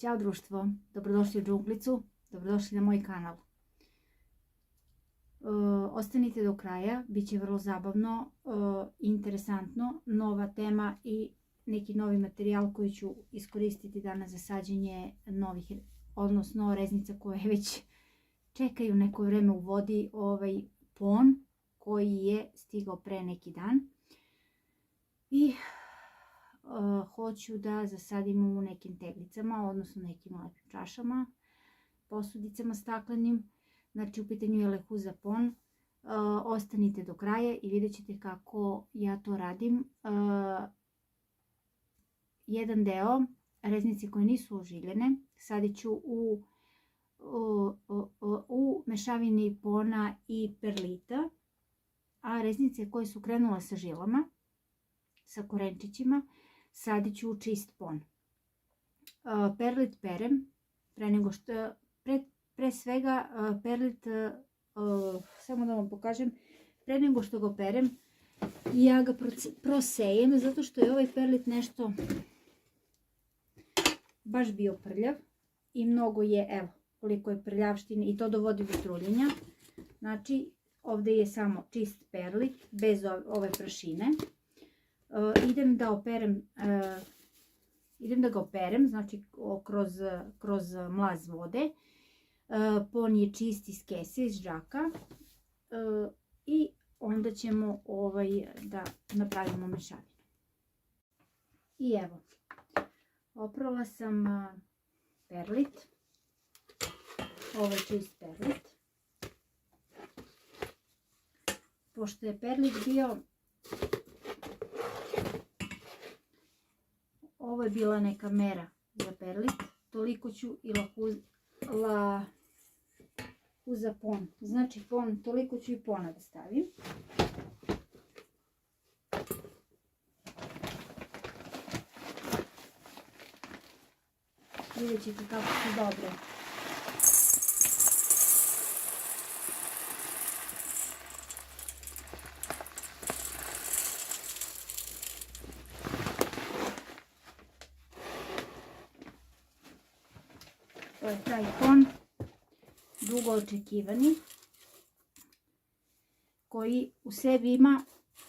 Ćao društvo, dobrodošli u džunglicu, dobrodošli na moj kanal. Ostanite do kraja, bit će vrlo zabavno, interesantno, nova tema i neki novi materijal koji ću iskoristiti danas za sađenje novih, odnosno reznica koje već čekaju neko vreme u vodi, ovaj pon koji je stigao pre neki dan. I hoću da zasadim u nekim teglicama, odnosno nekim lepim čašama, posudicama staklenim. Znači u pitanju je lehuza pon. Ostanite do kraja i vidjet ćete kako ja to radim. Jedan deo reznice koje nisu ožiljene sadit ću u mešavini pona i perlita, a reznice koje su krenule sa žilama, sa korenčićima, sadit ću u čist pon. Perlit perem, pre nego što, pre svega perlit, samo da vam pokažem, pre nego što ga perem, ja ga prosejem, zato što je ovaj perlit nešto baš bio prljav i mnogo je, evo, koliko je prljavštine i to dovodi do truljenja. Znači, ovdje je samo čist perlit, bez ove prašine. Idem da ga operem, znači kroz mlaz vode. Pon je čist iz kese, iz džaka. I onda ćemo da napravimo mešavinu. I evo, oprala sam perlit. Ovo je čist perlit. Pošto je perlit bio, ovo je bila neka mera za perlit, toliko ću i za pon. Znači pon, toliko ću i pona da stavim. Vidjet ćete kako su dobre. To je taj pon, dugo očekivani, koji u sebi ima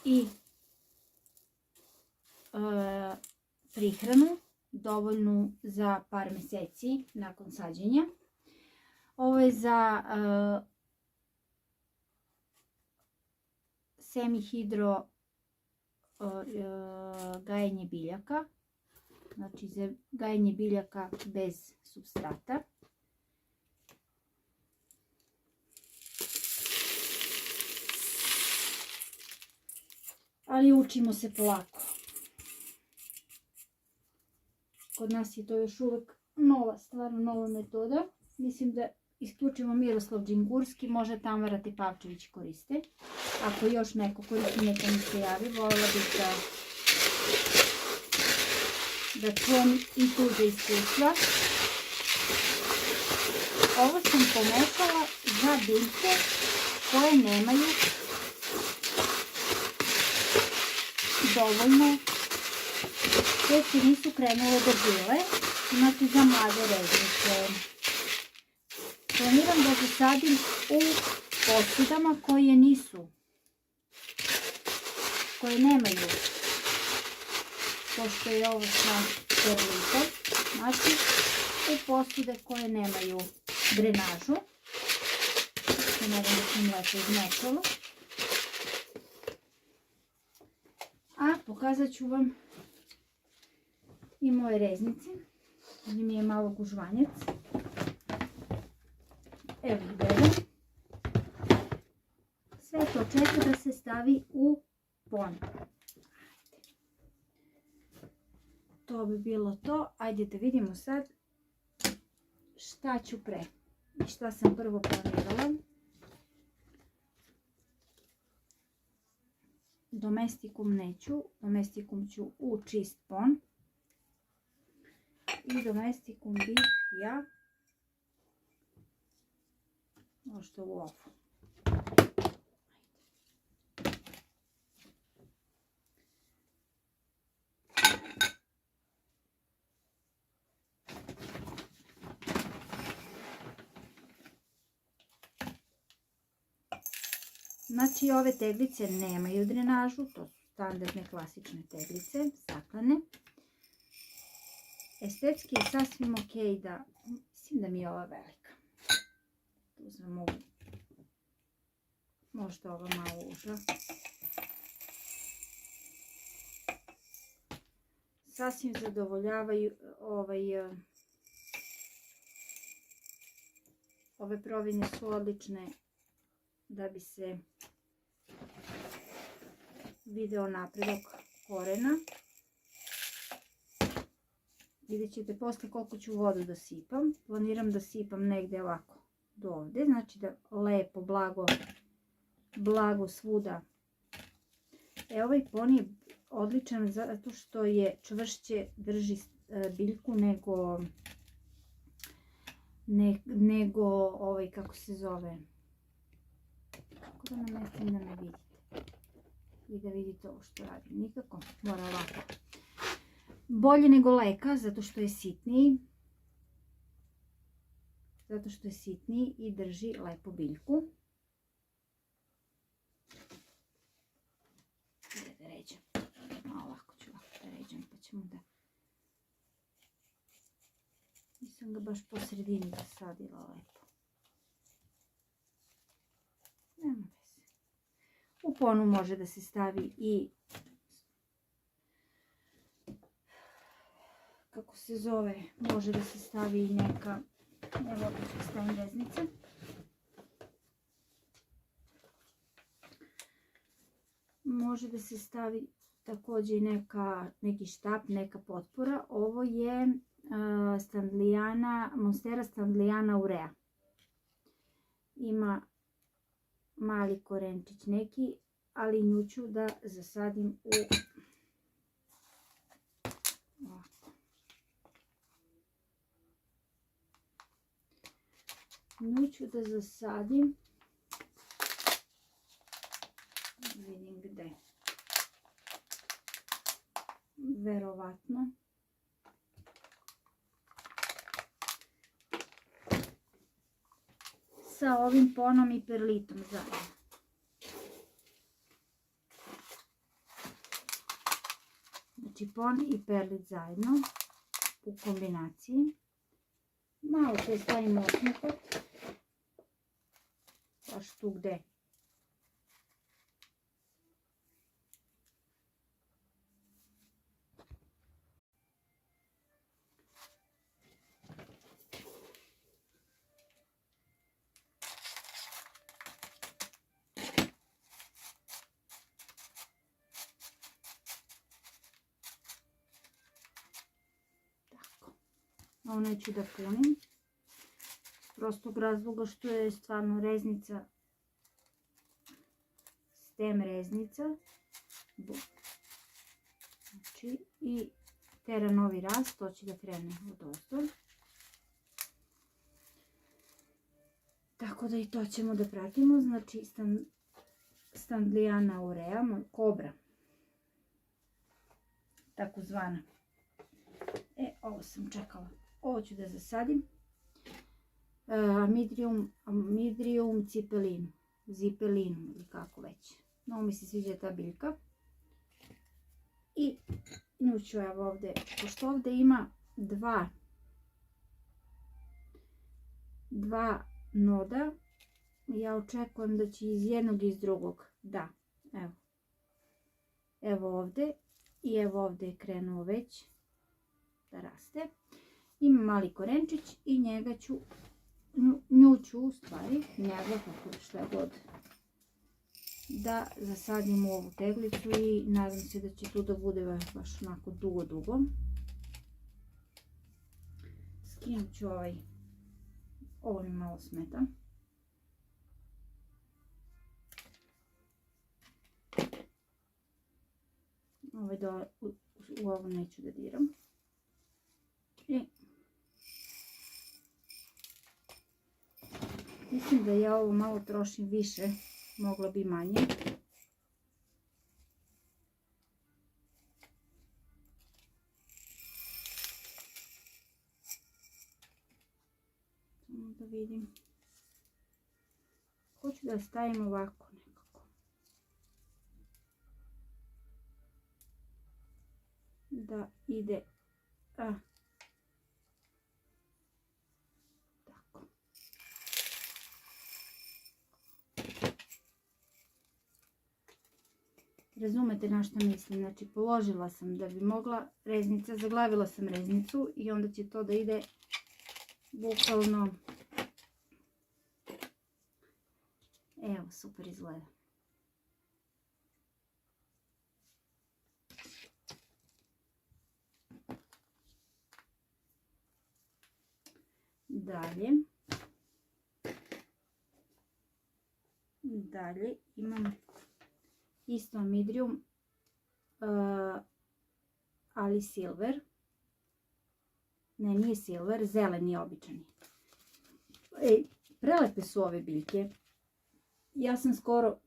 i prihranu dovoljnu za par meseci nakon sađenja. Ovo je za semihidro gajenje biljaka. Znači za gajenje biljaka bez supstrata. Ali učimo se polako. Kod nas je to još uvek nova, stvarno nova metoda. Mislim da isključivo Miroslav Đingurski, može Tamara Tepavčević koriste. Ako još neko koristi, neka mi se javi, voljela bih da čujem i tuđe iskustva. Ovo sam pomešala za biljke koje nemaju dovoljno, koje se nisu krenule da žile, znači za mlade reznice. Planiram da zasadim u posudama koje nemaju, pošto je ovo sa perlitom, znači u posude koje nemaju drenažu. Nadam da sam lepo izmešala. A pokazat ću vam i moje reznice. Ovdje mi je malo gužvanjac. Evo ih gledam. Sve to čeka da se stavi u pon. To bi bilo to. Ajde da vidimo sad šta ću pre i šta sam prvo planirala. Domestikum neću, domestikum ću u čist pon. I domestikum bih ja možda u ovu. Znači ove teglice nemaju drenažu, to su standardne klasične teglice, staklene. Estetski je sasvim ok da, mislim da mi je ova velika. Uzmem ovu, možda ova malo uža. Sasvim zadovoljavaju ove provine su odlične da bi se video napredak korena. Vidjet ćete posle koliko ću vodu da sipam. Planiram da sipam negde ovako do ovde, znači da lepo, blago svuda. Ovaj pon je odličan zato što je čvršće, drži biljku nego ovaj, kako se zove, kako da namestim da me vidite i da vidite ovo što radim. Nikako, mora ovako. Bolje nego leka zato što je sitniji. Zato što je sitniji i drži lepo biljku. Da ređem. Malo lako ću ovako da ređem pa ćemo da... Nisam ga baš po sredini zasadila lepo. Nema veze. U ponu može da se stavi i, kako se zove, može da se stavi i neka, evo ovdje ću stavim reznice. Može da se stavi također i neki štap, neka potpora. Ovo je Monstera Standlijana Aurea. Ima mali korenčić neki, ali nju ću da zasadim u ovako. Nju ću da zasadim, vidim gde, verovatno sa ovim ponom i perlitom zajedno. Znači pon i perlit zajedno u kombinaciji. Malo to stavimo osmukot, baš tu gde. Ovo neću da punim, iz prostog razloga što je stvarno reznica, stem reznica, znači i tera novi rast, to će da krene od ozdo. Tako da i to ćemo da pratimo, znači Standlijana Aurea, kobra, takozvana. Ovo sam čekala. Ovo ću da zasadim. Midrium zipelinum ili kako već. Mnogo mi se sviđa ta biljka. I nju ću evo ovdje, pošto ovdje ima dva noda, ja očekujem da će iz jednog i iz drugog, da, evo. Evo ovdje i evo ovdje je krenuo već da raste. Ima mali korenčić i nju ću u stvari, njega, kako šta god, da zasadim u ovu teglicu i nadam se da će tu da bude baš onako dugo. Skinut ću ovo mi malo smeta. U ovo neću da diram. I mislim da ja ovo malo trošim više, mogla bi manje. Samo da vidim. Hoću da stavim ovako nekako. da ide tako. Razumete na što mislim, znači položila sam da bi mogla reznica, zaglavila sam reznicu i onda će to da ide bukvalno, evo super izgleda. Dalje imam isto midrium, ali silver. Ne, nije silver, zeleni običani. Prelepe su ove biljke. Ja sam skoro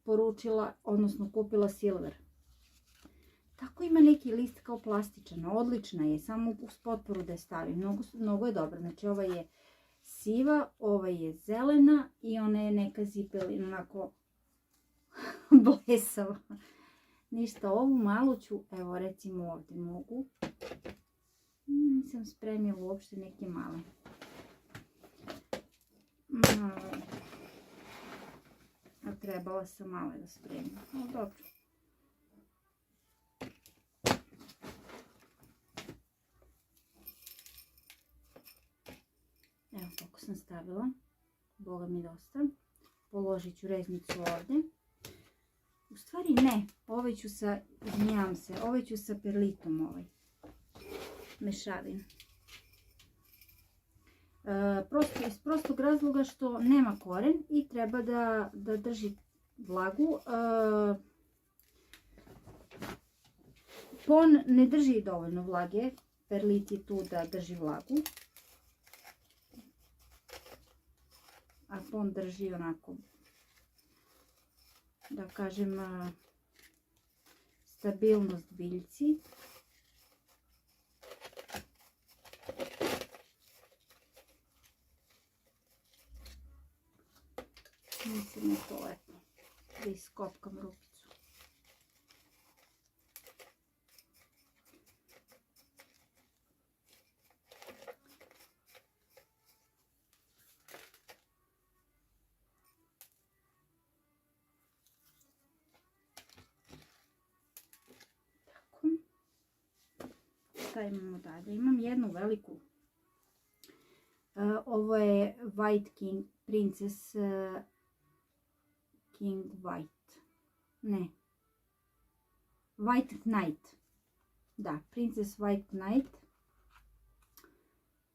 poručila, odnosno kupila silver. Tako ima neki list kao plastičan, odlična je, samo uz potporu da je stavim. Mnogo je dobra, znači ova je siva, ova je zelena i ona je neka zipelina, onako blesava. Ništa, ovu malu ću, evo recimo ovdje mogu. Nisam spremila uopšte neke male. A trebala sam male da spremim. No, dobro. Evo kako sam stavila. Boga mi dosta. Položit ću reznicu ovdje. U stvari ne. Ovaj ću sa, izvinjavam se, ovaj ću sa perlitom ovaj. Mešavin. Iz prostog razloga što nema koren i treba da drži vlagu. Pon ne drži dovoljno vlage, perlit je tu da drži vlagu. A pon drži onako, da kažem, stabilnost biljci. Mislim je to lepo, da iskopkam rupicu. Tako. Šta imamo dalje? Imam jednu veliku. Ovo je White King, Princess King White. Ne. White Knight. Da, Princess White Knight.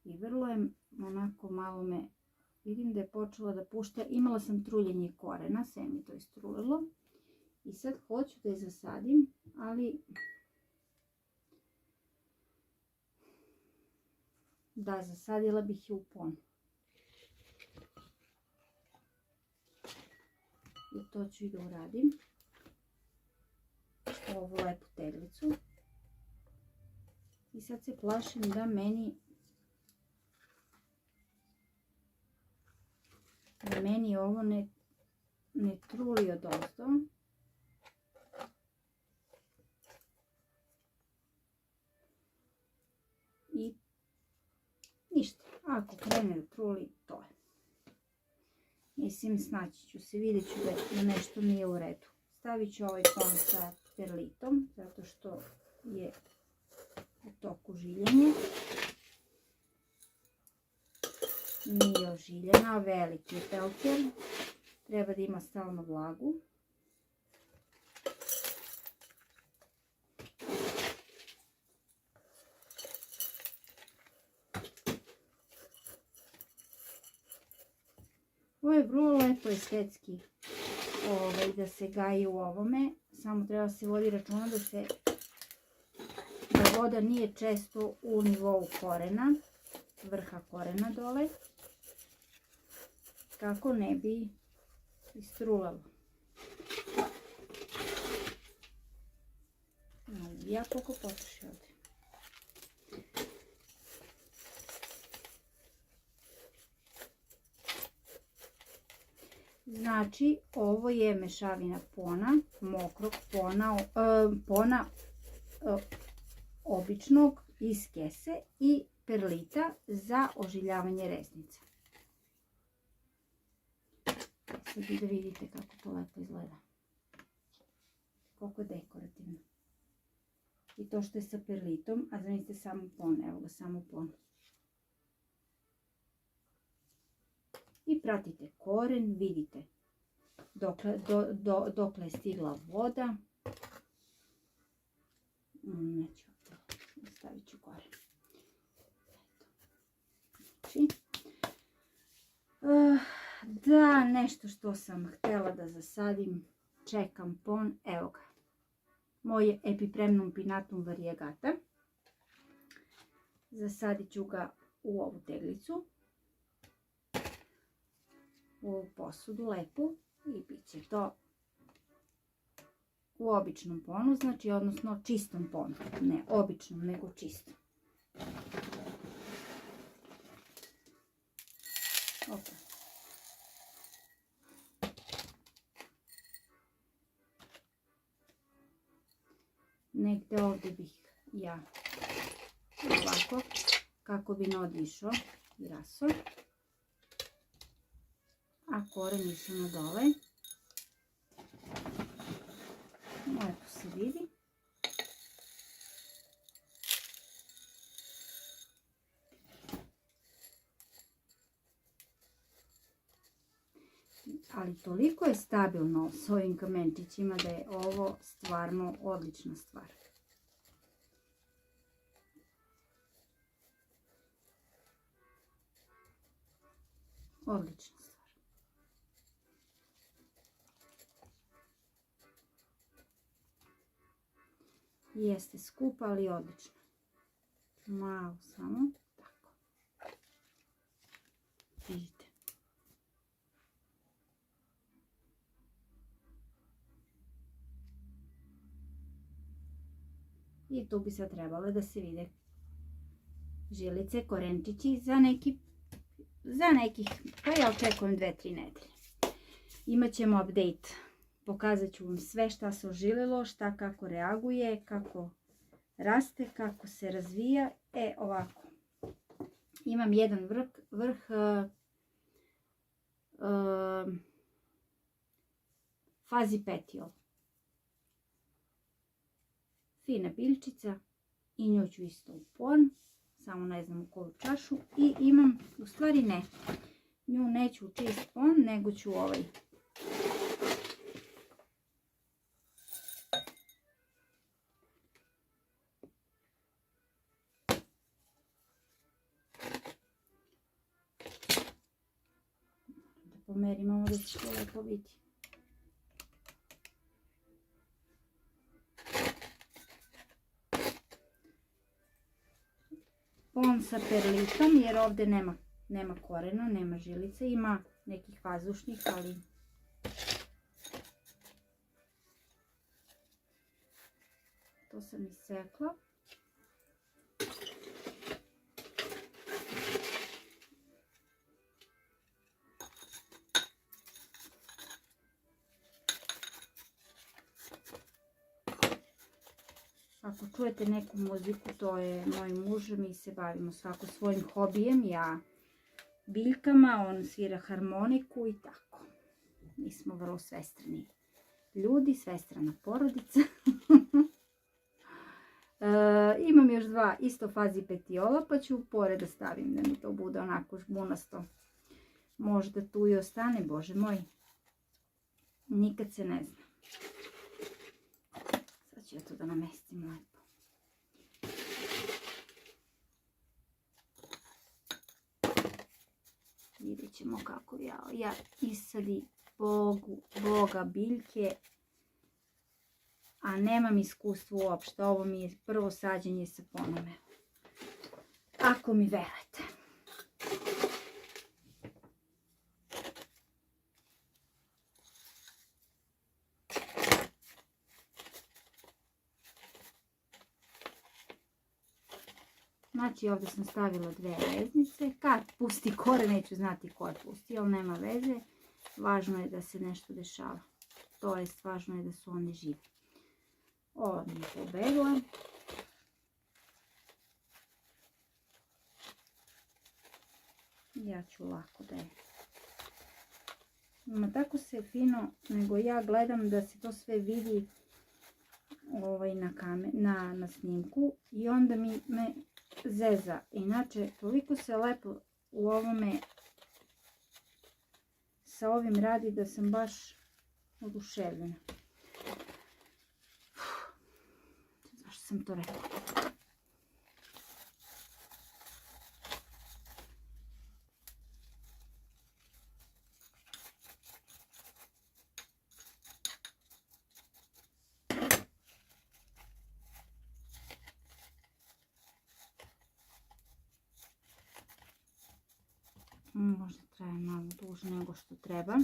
I vrlo je onako malo me, vidim da je počela da pušta. Imala sam truljenje korena, sve mi to istrulilo. I sad hoću da je zasadim, ali da, zasadila bih je u pon. I to ću i da uradim. Ovu lepu teglicu. I sad se plašim da meni ovo ne truli odozdo. I ništa, ako krene da truli, to je. Mislim, snaći ću se, vidjet ću da nešto nije u redu. Stavit ću ovaj pon sa perlitom, zato što je u toku žiljenje. Nije ožiljena, veliki je pelcer. Treba da ima stalno vlagu. Ovo je vrlo lepo estetski da se gaji u ovome. Samo treba se vodi računa da voda nije često u nivou korena, vrha korena dole, kako ne bi istrulalo. Ja koliko potroši ovdje. Znači, ovo je mešavina pona, mokrog pona običnog iz kese i perlita za ožiljavanje reznica. Sad da vidite kako to lepo izgleda. Koliko je dekorativno. I to što je sa perlitom, a zamislite samo pon, evo ga samo pon. I pratite koren, vidite dokle je stigla voda. Neću, stavit ću koren. Znači, da, nešto što sam htjela da zasadim, čekam pon, evo ga. Moj Epipremnum pinnatum variegata. Zasadit ću ga u ovu teglicu. U ovu posudu lepu i bit će to u običnom ponu, znači odnosno čistom ponu. Ne običnom, nego čistom. Opa. Negde ovdje bih ja ovako, kako bi nadišao i raso. A koren išao na dole. Lepo se vidi. Ali toliko je stabilno s ovim kamenčićima da je ovo stvarno odlična stvar. Odlična stvar. Jeste skupa, ali odlično. Malo samo, tako. Vidite. I tu bi sad trebalo da se vide žilice, korenčići za nekih, pa ja očekujem 2-3 nedelje. Imaćemo update. Pokazat ću vam sve šta se ožililo, šta kako reaguje, kako raste, kako se razvija. Ovako. Imam jedan vrh fazi petiol. Fina biljčica i nju ću isto u pon, samo ne znam u koju čašu. I imam, u stvari ne, nju neću u čist pon, nego ću ovaj. Da pomerim ovo da će to lepo biti. Pon sa perlitom, jer ovdje nema korena, nema žilice, ima nekih vazdušnih, ali to sam isekla. Ako čujete neku muziku, to je moj muž, mi se bavimo svako svojim hobijem, ja biljkama, on svira harmoniku i tako. Mi smo vrlo svestrani ljudi, svestrana porodica. Imam još 2 isto fazi petiola, pa ću pored da stavim da mi to bude onako žbunasto. Možda tu i ostane, bože moj. Nikad se ne zna. Sad ću ja to da namestim lepo. Vidjet ćemo kako ja isadi Boga biljke, a nemam iskustva uopšte. Ovo mi je prvo sađenje sa ponome. Ako mi verujete. Znači ovdje sam stavila 2 reznice. Kad pusti koren, neću znati ko je pusti, ali nema veze. važno je da se nešto dešava. To jest, važno je da su oni živi. Ova mi je pobegla. Ja ću lako da je. Ma tako se fino, nego ja gledam da se to sve vidi na snimku i onda me zeza. Inače, toliko se lepo u ovome sa ovim radi da sam baš oduševljena. Zašto sam to rekla? Možda traje malo duže nego što treba.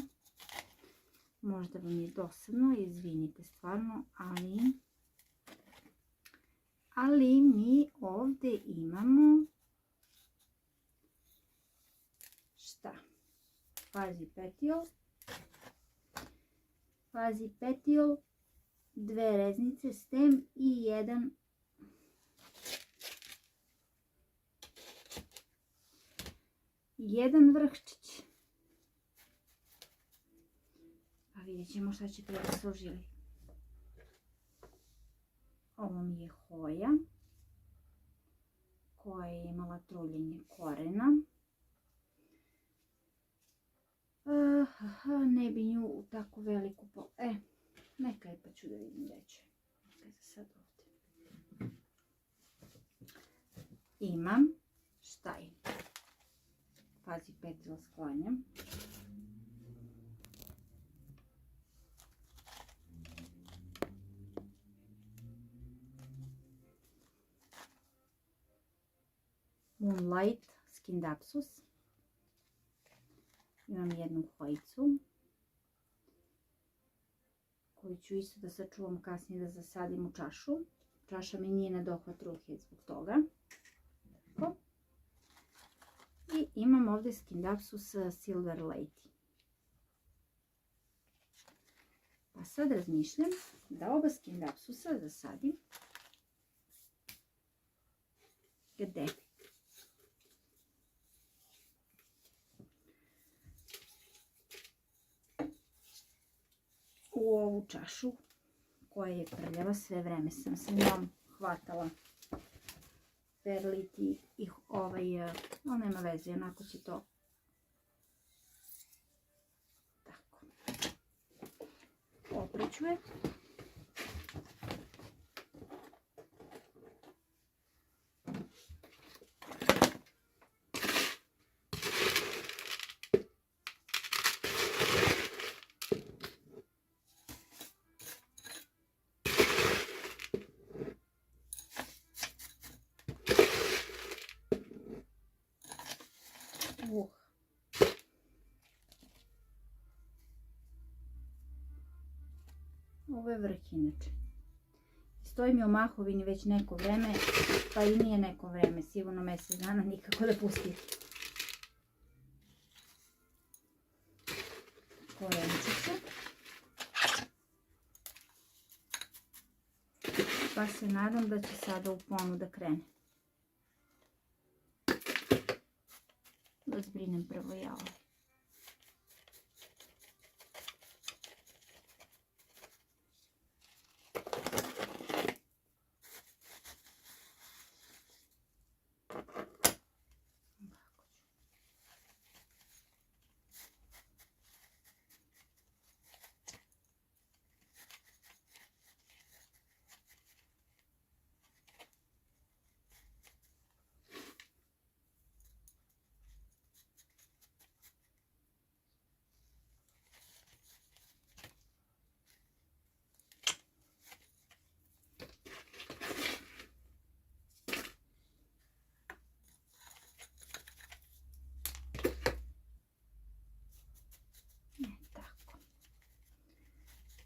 Možda vam je dosadno, izvinite stvarno, ali mi ovdje imamo šta? Pazi petil, dve reznice, stem i jedan vrhčić. Pa vidjet ćemo šta će prije da se oživi. Ovo mi je hoja koja je imala truljenje korena. Ne bi nju u tako veliku neka je, pa ću da vidim veće. Neka je za sad ovdje. Imam šta je. Pazi petil sklanjam. Moonlight Skindapsus. Imam jednu hojicu koju ću isto da sačuvam kasnije da zasadim u čašu. Čaša mi nije na dohvat ruke zbog toga. Tako. I imam ovdje Skindapsus Silver Lady. Pa sad razmišljam da oba Skindapsusa zasadim. Gde? U ovu čašu koja je prljava, sve vreme sam se njom hvatala perliti i no nema veze, onako će to tako. Opreću je. Ovo je vrh inače. Stoji mi u mahovini već neko vreme, pa i nije neko vreme, sigurno mjesec dana, nikako da pustim. Korenčiće. Pa se nadam da će sada u ponu da krene. Da zbrinem prvo ja ovo.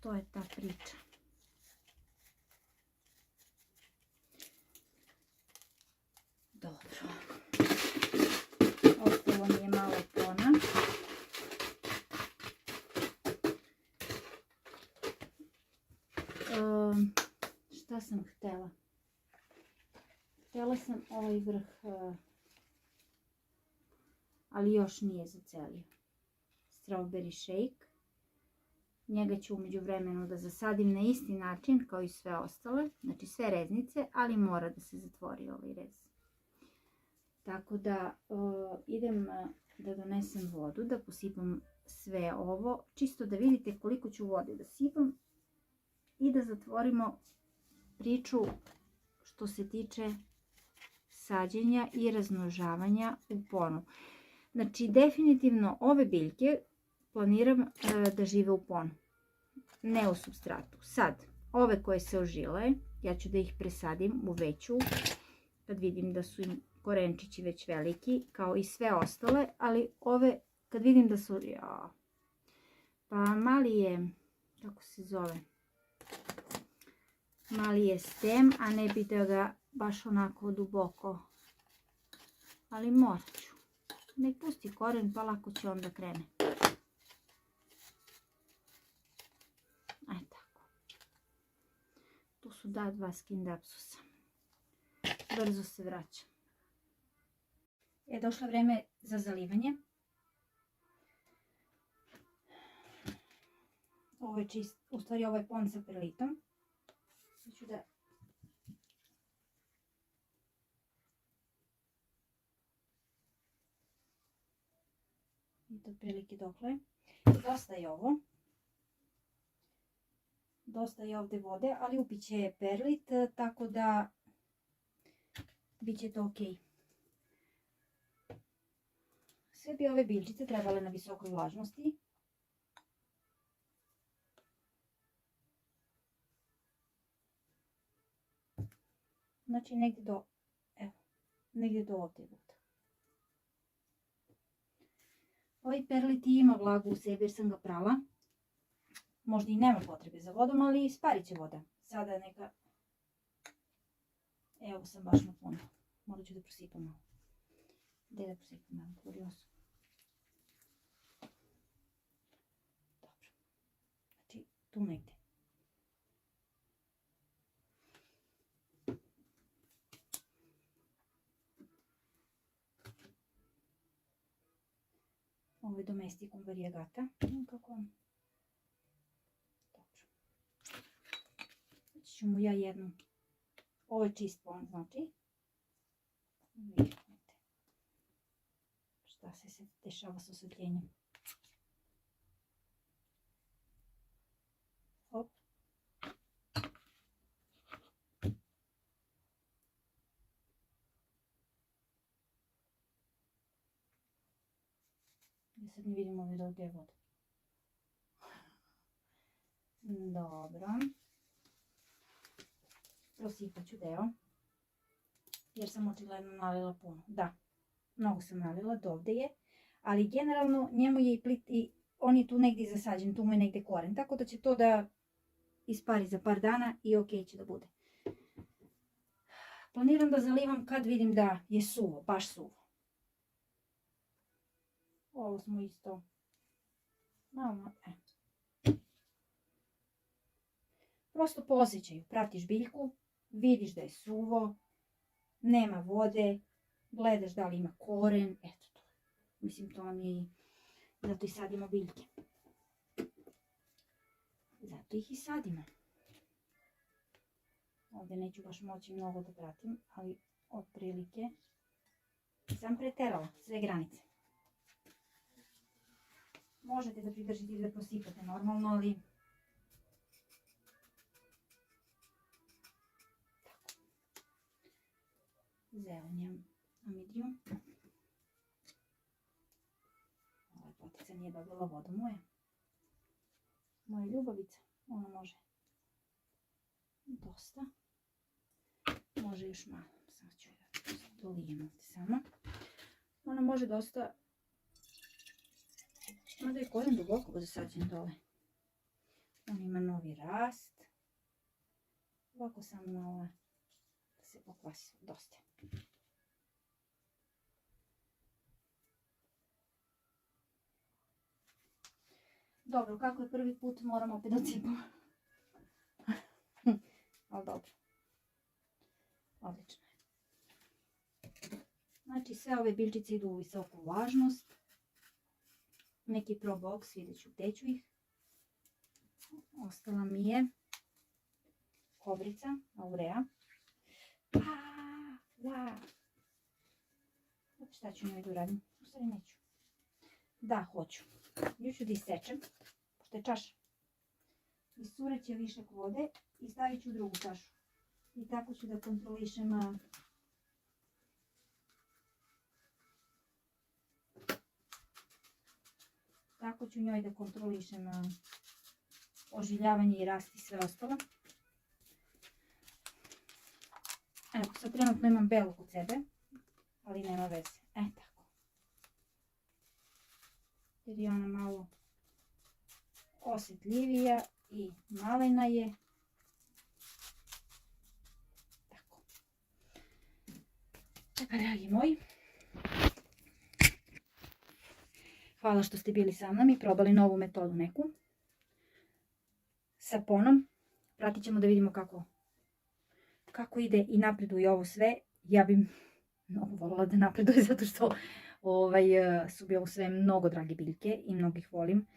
To je ta priča. Dobro. Ostalo mi je malo pona. šta sam htjela? Htjela sam ovaj vrh, ali još nije zacelio. Strawberry shake. Njega ću umeđu vremenu da zasadim na isti način kao i sve ostale. Znači sve reznice, ali mora da se zatvori ovaj rez. Tako da idem da donesem vodu, da posipam sve ovo. Čisto da vidite koliko ću vode da sipam. I da zatvorimo priču što se tiče sađenja i razmnožavanja u ponu. Znači, definitivno ove biljke planiram da žive u ponu, ne u supstratu. Sad, ove koje se ožile, ja ću da ih presadim u veću, kad vidim da su im korenčići već veliki, kao i sve ostale, ali ove, kad vidim da su, pa mali je, kako se zove, mali je stem, a ne bi da ga baš onako duboko, ali morat ću. Nek pusti koren pa lako će onda krene. Aj tako. Tu su dva skindapsusa. Brzo se vraćam. Došlo vreme za zalivanje. Ovo je čist, u stvari ovo je pon sa perlitom. Ću da i to prilike dokle. Dosta je ovo. Dosta je ovdje vode, ali upiće perlit, tako da bit će to ok. Sve bi ove biljčice trebale na visokoj vlažnosti. Znači negdje do, evo, negdje do ovdje voda. Ovaj perlit ima vlagu u sebi jer sam ga prala. Možda i nema potrebe za vodom, ali isparit će voda. Sada neka, evo sam baš na puno. Morat ću da prosipam malo. Gdje da prosipam malo? Kurioso. Dobro. Znači tu negdje. Ovo je domesticum variegata. Kako vam? Dobro. Znači ću mu ja jednu. Ovo je čist pon, znači. Vidite šta se dešava s osvetljenjem. Hop. Ja sad ne vidim ovdje dok je voda. Dobro. Prosipat ću deo. Jer sam očigledno nalila puno. Da, mnogo sam nalila, do ovdje je. Ali generalno njemu je i plit i on je tu negdje zasađen, tu mu je negdje koren. Tako da će to da ispari za par dana i ok će da bude. Planiram da zalivam kad vidim da je suvo, baš suvo. Ovo smo isto malo, prosto po osjećaju, pratiš biljku, vidiš da je suvo, nema vode, gledaš da li ima koren, eto to. Mislim to vam je i, zato i sadimo biljke. Zato ih i sadimo. Ovdje neću baš moći mnogo da pratim, ali otprilike sam preterala sve granice. Možete da pridržite i da prosipate normalno, ali tako. Zelenjam amidijum. Ova potica nije dobila vodu moja. Moja ljubavica, ona može dosta. Može još malo, sad ću da dolijem ovdje samo. Ona može dosta. Mada je koren duboko zasađen dole. On ima novi rast. Ovako samo malo da se pokvasi dosta. Dobro, kako je prvi put moram opet da cipam. ali dobro. Odlično je. Znači sve ove biljčice idu u visoku vlažnost. Neki Pro Box, vidjet ću gdje ću ih. Ostala mi je kobrica, aurea. Šta ću njoj da uradim? U stvari neću. Da, hoću. Nju ću da isečem, pošto je čaša. Iscurit će višak vode i stavit ću u drugu čašu. I tako ću da kontrolišem tako ću njoj da kontrolišem oživljavanje i rast i sve ostalo. Evo, sad trenutno imam belu kod sebe, ali nema veze. Tako. Jer je ona malo osjetljivija i malena je. Tako. Tako, dragi moji. Hvala što ste bili sa mnom i probali novu metodu neku. Sa ponom. Pratit ćemo da vidimo kako ide i napreduje ovo sve. Ja bih mnogo voljela da napreduje zato što su mi ovo sve mnogo drage biljke i mnogo ih volim.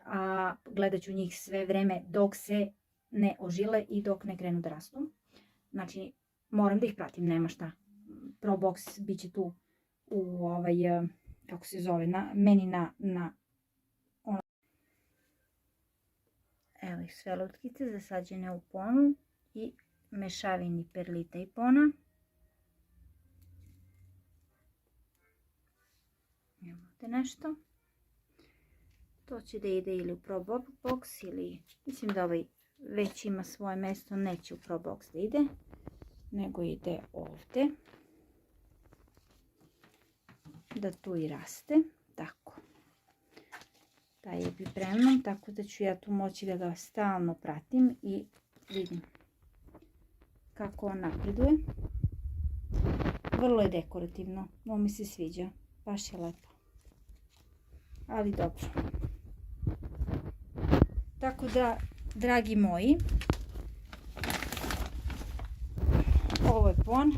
A gledat ću njih sve vreme dok se ne ožile i dok ne krenu da rastu. Znači, moram da ih pratim, nema šta. Pro Box bit će tu u kako se zove, meni na evo ih sve lutkice zasađene u ponu i mešavini perlita i pona. Evo ovdje nešto. To će da ide ili u Pro Box ili, mislim da ovaj već ima svoje mjesto, neće u Pro Box da ide, nego ide ovdje. Da tu i raste, tako. Taj je pripremljen, tako da ću ja tu moći da ga stalno pratim i vidim kako on napreduje. Vrlo je dekorativno, ovo mi se sviđa, baš je lepo. Ali dobro. Tako da, dragi moji, ovo je pon.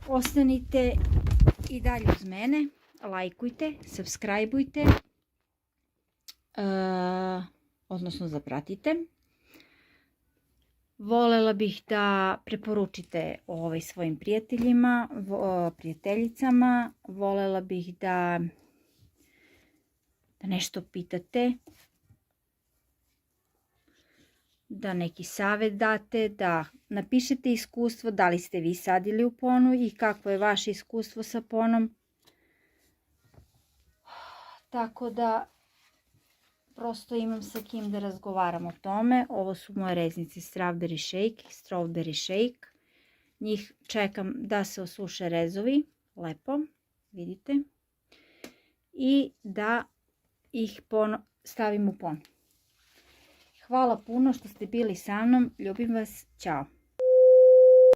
Ostanite i dalje uz mene, lajkujte, subscribeujte, odnosno zapratite. Volela bih da preporučite svojim prijateljima, prijateljicama, volela bih da nešto pitate, da neki savjet date, da napišete iskustvo, da li ste vi sadili u ponu i kako je vaše iskustvo sa ponom. Tako da prosto imam sa kim da razgovaram o tome. Ovo su moje reznice Strawberry Shake. Njih čekam da se osuše rezovi, lepo, vidite. I da ih stavim u pon. Hvala puno što ste bili sa mnom, ljubim vas, ćao.